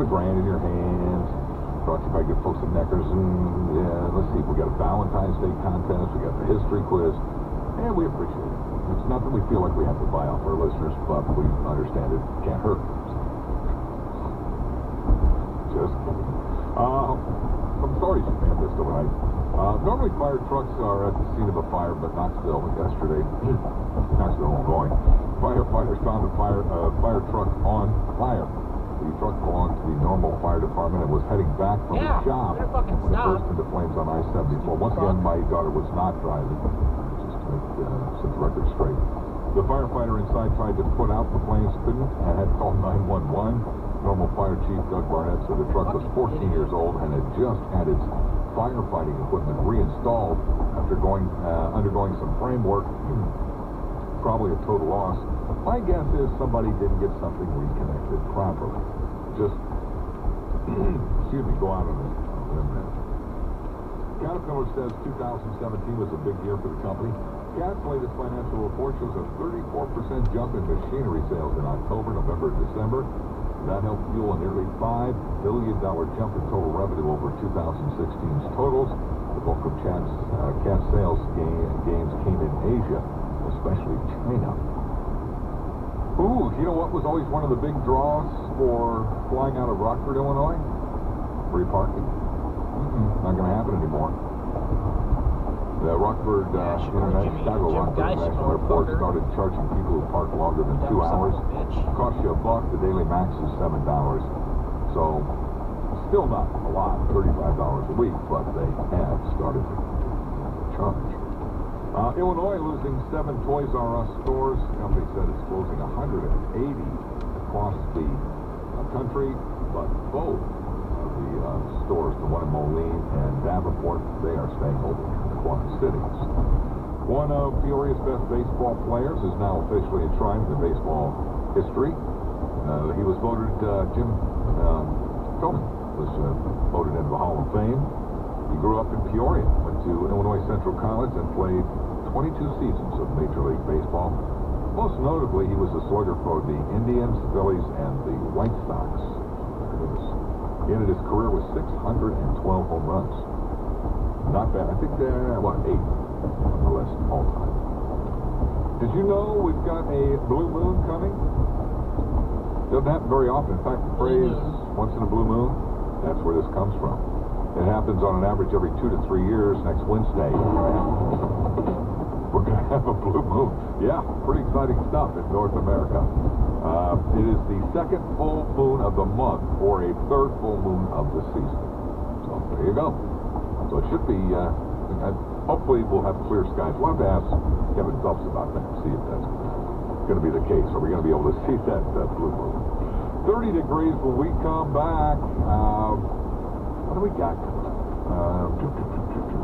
put $1,000 in your hands. Brought to you by good folks at Neckers. And yeah, let's see, we got a Valentine's Day contest. We got the history quiz. And we appreciate it. It's not that we feel like we have to buy off our listeners, but we understand it can't hurt. Just kidding. Some stories you may have missed overnight. Normally fire trucks are at the scene of a fire, but Knoxville yesterday, Knoxville, Illinois, firefighters found a fire truck on fire. The truck belonged to the Normal Fire Department and was heading back from the shop when it burst into flames on I-74. Once again, my daughter was not driving. Just to set the record straight. The firefighter inside tried to put out the flames, couldn't, and had called 911. Normal Fire Chief Doug Barnett said the truck was 14 years old and had just had its firefighting equipment reinstalled after undergoing some framework. Probably a total loss. My guess is somebody didn't get something reconnected properly. Just, excuse me, go out on a limb there. Caterpillar says 2017 was a big year for the company. Cat's latest financial report shows a 34% jump in machinery sales in October, November, and December. That helped fuel a nearly $5 billion jump in total revenue over 2016's totals. The bulk of Cat's sales gains came in Asia, especially China. Ooh, you know what was always one of the big draws for flying out of Rockford, Illinois? Free parking. Not going to happen anymore. The Rockford Chicago Rockford National Airport started charging people who park longer than 2 hours. Cost you $1. The daily max is $7. So, still not a lot, $35 a week, but they have started to charge. Illinois losing 7 Toys R Us stores. The company said it's closing 180 across the country, but both of the stores, the one in Moline and Davenport, they are staying open in the Quad Cities. One of Peoria's best baseball players is now officially enshrined in baseball history. He was voted, Jim Thome was voted into the Hall of Fame. He grew up in Peoria, went to Illinois Central College, and played 22 seasons of Major League Baseball. Most notably, he was a slugger for the Indians, Phillies, and the White Sox. He ended his career with 612 home runs. Not bad. I think they're, 8 on the list all time. Did you know we've got a blue moon coming? Doesn't happen very often. In fact, the phrase, once in a blue moon, that's where this comes from. It happens on an average every 2 to 3 years. Next Wednesday, we're going to have a blue moon. Yeah, pretty exciting stuff in North America. It is the second full moon of the month or a third full moon of the season. So there you go. So it should be, hopefully we'll have clear skies. We'll have to ask Kevin Phelps about that, see if that's going to be the case. Are we going to be able to see that blue moon? 30 degrees when we come back. What do we got?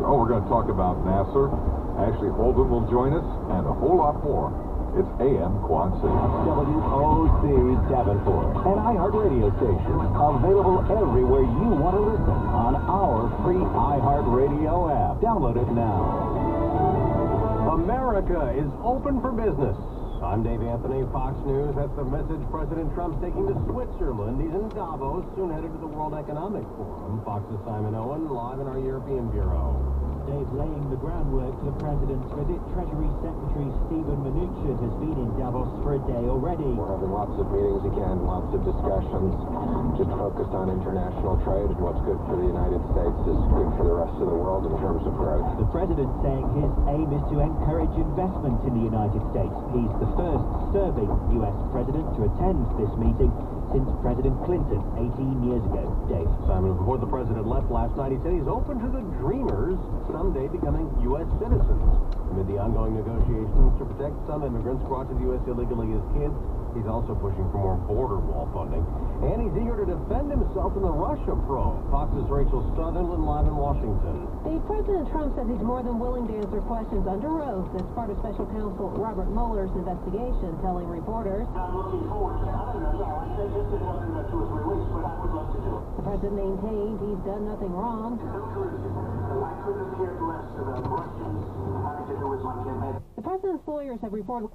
We're going to talk about Nasser. Ashley Holden will join us, and a whole lot more. It's AM Quad City. WOC Davenport, an iHeart radio station, available everywhere you want to listen on our free iHeart radio app. Download it now. America is open for business. I'm Dave Anthony, Fox News. That's the message President Trump's taking to Switzerland. He's in Davos, soon headed to the World Economic Forum. Fox's Simon Owen, live in our European Bureau. Dave, laying the groundwork for the President's visit, Treasury Secretary Stephen Mnuchin has been in Davos for a day already. We're having lots of meetings again, lots of discussions, just focused on international trade, and what's good for the United States is good for the rest of the world in terms of growth. The President saying his aim is to encourage investment in the United States. He's the first serving U.S. President to attend this meeting since President Clinton 18 years ago. Dave. Simon, before the President left last night, he said he's open to the dreamers someday becoming U.S. citizens. Amid the ongoing negotiations to protect some immigrants brought to the U.S. illegally as kids, he's also pushing for more border wall funding. And he's eager to defend himself in the Russia probe. Fox's Rachel Sutherland live in Washington. President Trump says he's more than willing to answer questions under oath as part of Special Counsel Robert Mueller's investigation, telling reporters. I'm looking forward to it. I don't know. I said this is nothing that was released, but I would love to do it. The president maintained he's done nothing wrong. I couldn't have cared less about Russians having to do with my campaign. The president's lawyers have reported